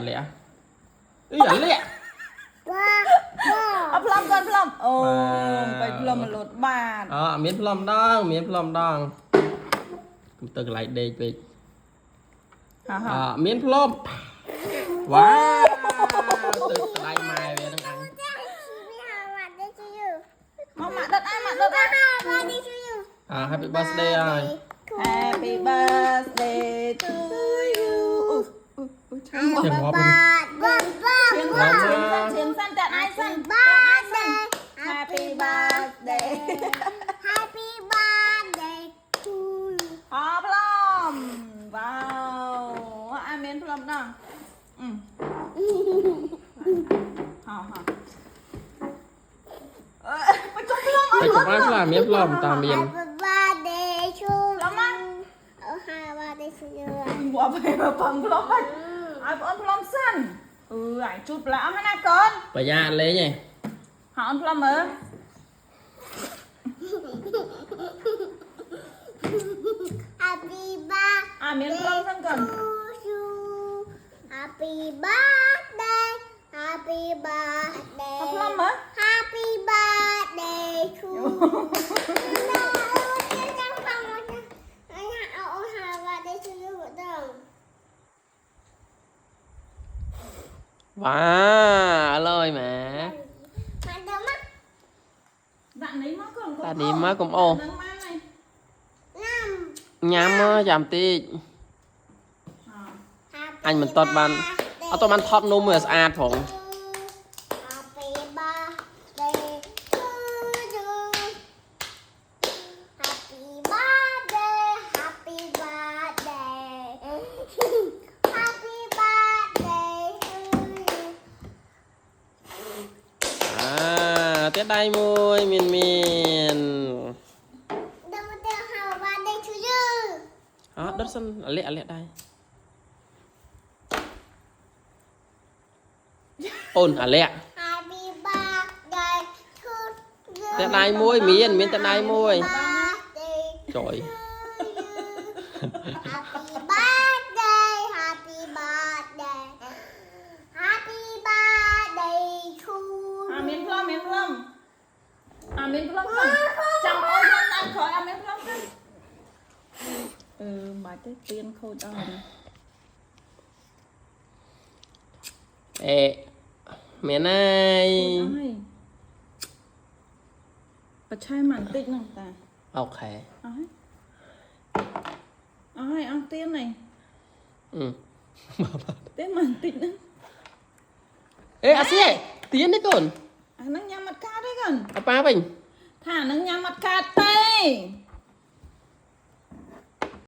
lẹ ý ảnh lẹ plum con plum phải plum mà lột bàn miếng plum đong từ lại đây về miếng plum wow từ lại mài về đang ăn mama đất ai happy birthday ơi happy birthday to you Chừng ngọt Chiến sân tận ai sân happy birthday Happy birthday to you. plum wow ai miếng plum nào phải chụp plum phải chụp ai là miếng plum tao miếng Happy birthday to you. plum á Happy birthday to you. bỏ về mà bằng plum ấy ai có plum sân ai chụp lãm hay nè con phải ra lấy nhỉ họ ăn plum ở Happy birthday miếng plum sân cần to you. Happy birthday. Happy birthday. có plum á Happy birthday to you. wow ơi mà bạn ấy má còn ta đi má cũng ô nắng mai này nhắm chạm tí anh mình tốt ban tốt ban top nôm mười ad phỏng Happy birthday to you. Happy birthday. Happy birthday. Happy birthday to you. tiết đây môi miền miền Don't tell how birthday to you. đất sân lẹ đây ôn lẹ Happy birthday to you. tiết đây môi miền tiết đây môi Birthday trời to you. Happy birthday. Happy birthday. Happy birthday to you. miếng plum miếng plum cần chẳng ôi con ăn khỏi miếng plum cần mà cái tiên khôi cho mình ê mẹ này bà trai màn tích nào ta ok ai ăn tiên này ừ tiên màn tích nữa ê à xí tiến đấy con nắng nhắm mặt ca đấy cần ba bình thả nắng nhắm mặt ca tê